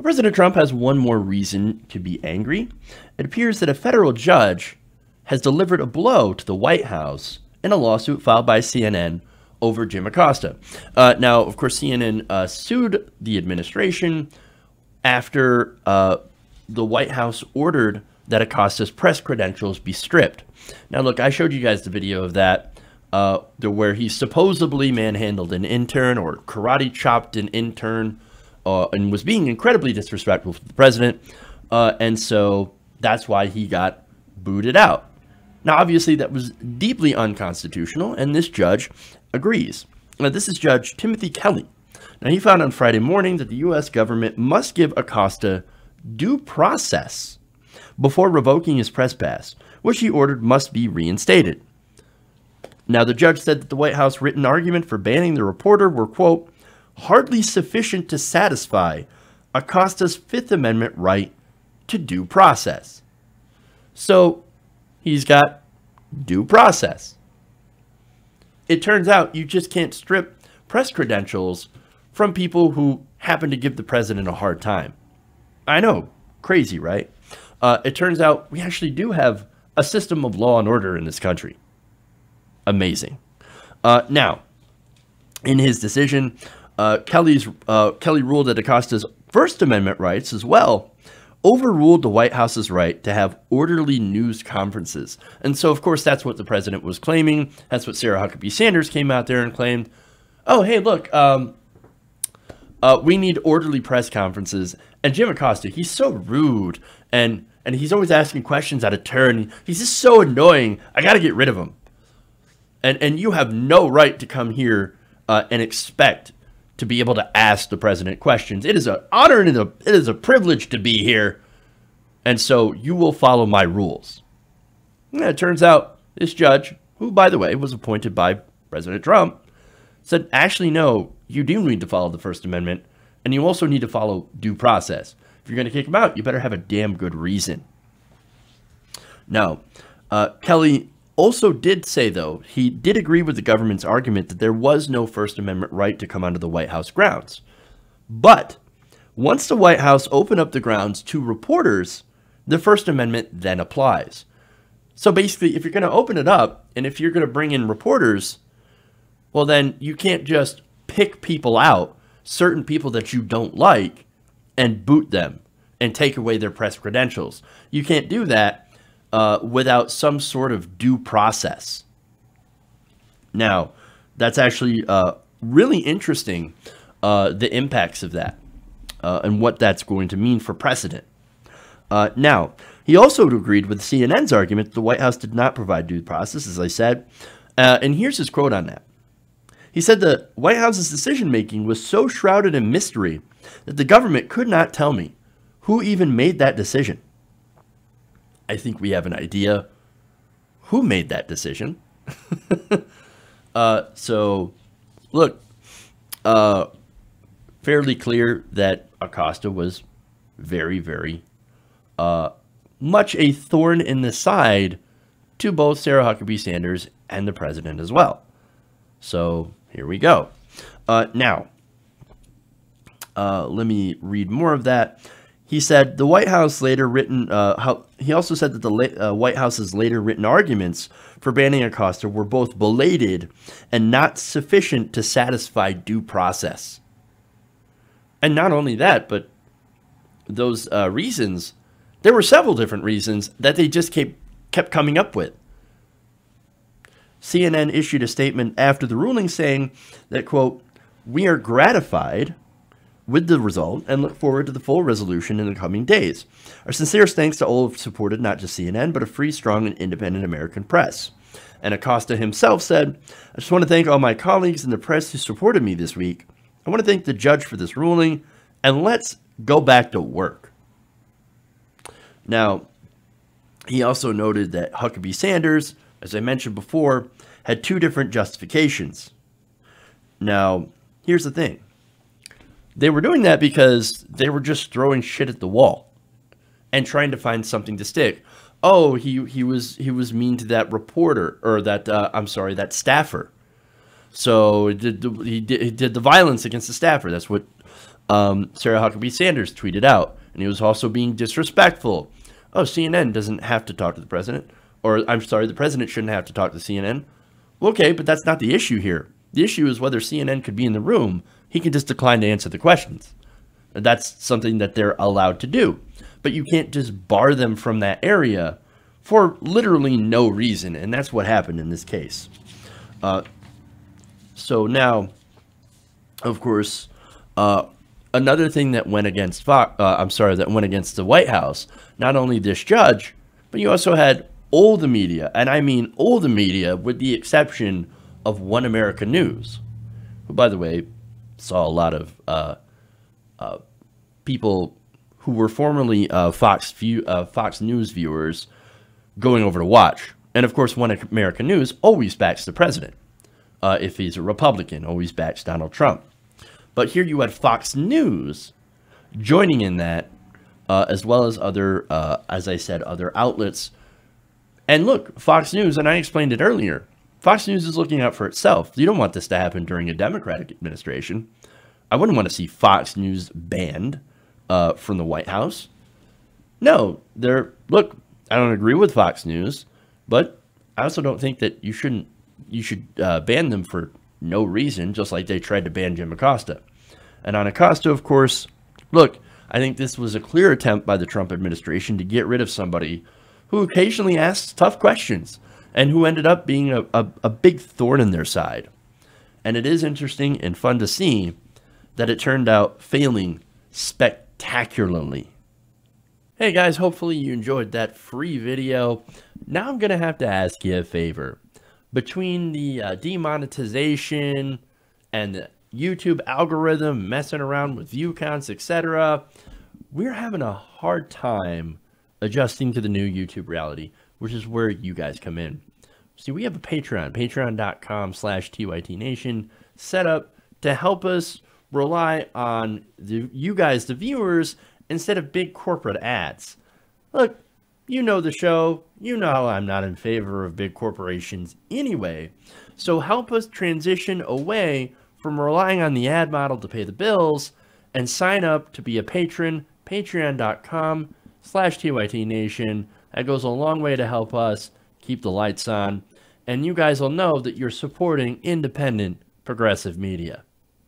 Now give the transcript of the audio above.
But President Trump has one more reason to be angry. It appears that a federal judge has delivered a blow to the White House in a lawsuit filed by CNN over Jim Acosta. Now, of course, CNN sued the administration after the White House ordered that Acosta's press credentials be stripped. Now, look, I showed you guys the video of that, where he supposedly manhandled an intern or karate chopped an intern and was being incredibly disrespectful to the president. And so that's why he got booted out. Now, obviously, that was deeply unconstitutional, and this judge agrees. Now, this is Judge Timothy Kelly. Now, he found on Friday morning that the U.S. government must give Acosta due process before revoking his press pass, which he ordered must be reinstated. Now, the judge said that the White House written argument for banning the reporter were, quote, hardly sufficient to satisfy Acosta's Fifth Amendment right to due process. So, he's got due process. It turns out you just can't strip press credentials from people who happen to give the president a hard time. I know, crazy, right? It turns out we actually do have a system of law and order in this country. Amazing. Now, in his decision, Kelly ruled that Acosta's First Amendment rights as well overruled the White House's right to have orderly news conferences. And so, of course, that's what the president was claiming. That's what Sarah Huckabee Sanders came out there and claimed. Oh, hey, look, we need orderly press conferences. And Jim Acosta, he's so rude, and he's always asking questions out of turn. He's just so annoying. I got to get rid of him. And you have no right to come here and expect to be able to ask the president questions. It is an honor and it is a privilege to be here. And so you will follow my rules. And it turns out this judge, who, by the way, was appointed by President Trump, said, actually, no, you do need to follow the First Amendment, and you also need to follow due process. If you're going to kick him out, you better have a damn good reason. Now, Kelly also did say, though, he did agree with the government's argument that there was no First Amendment right to come onto the White House grounds. But once the White House opened up the grounds to reporters, the First Amendment then applies. So basically, if you're going to open it up, and if you're going to bring in reporters, well, then you can't just pick people out, certain people that you don't like, and boot them and take away their press credentials. You can't do that without some sort of due process. Now, that's actually really interesting, the impacts of that and what that's going to mean for precedent. Now, he also agreed with CNN's argument that the White House did not provide due process, as I said. And here's his quote on that. He said the White House's decision-making was so shrouded in mystery that the government could not tell me who even made that decision. I think we have an idea who made that decision. So, look, fairly clear that Acosta was very, very much a thorn in the side to both Sarah Huckabee Sanders and the president as well. So here we go. Now, let me read more of that. He said the White House later written. He also said that the White House's later written arguments for banning Acosta were both belated and not sufficient to satisfy due process. And not only that, but those reasons, there were several different reasons that they just kept coming up with. CNN issued a statement after the ruling saying that, quote, "We are gratified with the result and look forward to the full resolution in the coming days. Our sincerest thanks to all who have supported not just CNN, but a free, strong, and independent American press." And Acosta himself said, "I just want to thank all my colleagues in the press who supported me this week. I want to thank the judge for this ruling, and let's go back to work." Now, he also noted that Huckabee Sanders, as I mentioned before, had two different justifications. Now, here's the thing. They were doing that because they were just throwing shit at the wall and trying to find something to stick. Oh, he was mean to that reporter, or that that staffer. So he did the violence against the staffer. That's what Sarah Huckabee Sanders tweeted out, and he was also being disrespectful. Oh, CNN doesn't have to talk to the president. Or, I'm sorry, the president shouldn't have to talk to CNN. Okay, but that's not the issue here. The issue is whether CNN could be in the room. He could just decline to answer the questions. That's something that they're allowed to do. But you can't just bar them from that area for literally no reason, and that's what happened in this case. So now, of course, another thing that went against that went against the White House, not only this judge, but you also had all the media, and I mean all the media, with the exception of One America News, who, by the way, saw a lot of people who were formerly Fox News viewers going over to watch. And of course, One America News always backs the president. If he's a Republican, always backs Donald Trump. But here you had Fox News joining in that, as well as other, as I said, other outlets. And look, Fox News, and I explained it earlier, Fox News is looking out for itself. You don't want this to happen during a Democratic administration. I wouldn't want to see Fox News banned from the White House. No, look, I don't agree with Fox News, but I also don't think that you should ban them for no reason, just like they tried to ban Jim Acosta. And on Acosta, of course, look, I think this was a clear attempt by the Trump administration to get rid of somebody who occasionally asks tough questions and who ended up being a big thorn in their side. And it is interesting and fun to see that it turned out failing spectacularly. Hey guys, hopefully you enjoyed that free video. Now I'm going to have to ask you a favor. Between the demonetization and the YouTube algorithm messing around with view counts, etc., we're having a hard time adjusting to the new YouTube reality, which is where you guys come in. See, we have a Patreon, patreon.com/TYTNation, set up to help us rely on you guys, the viewers, instead of big corporate ads. Look, you know the show. You know I'm not in favor of big corporations anyway. So help us transition away from relying on the ad model to pay the bills and sign up to be a patron, patreon.com/TYTNation. That goes a long way to help us keep the lights on. And you guys will know that you're supporting independent, progressive media.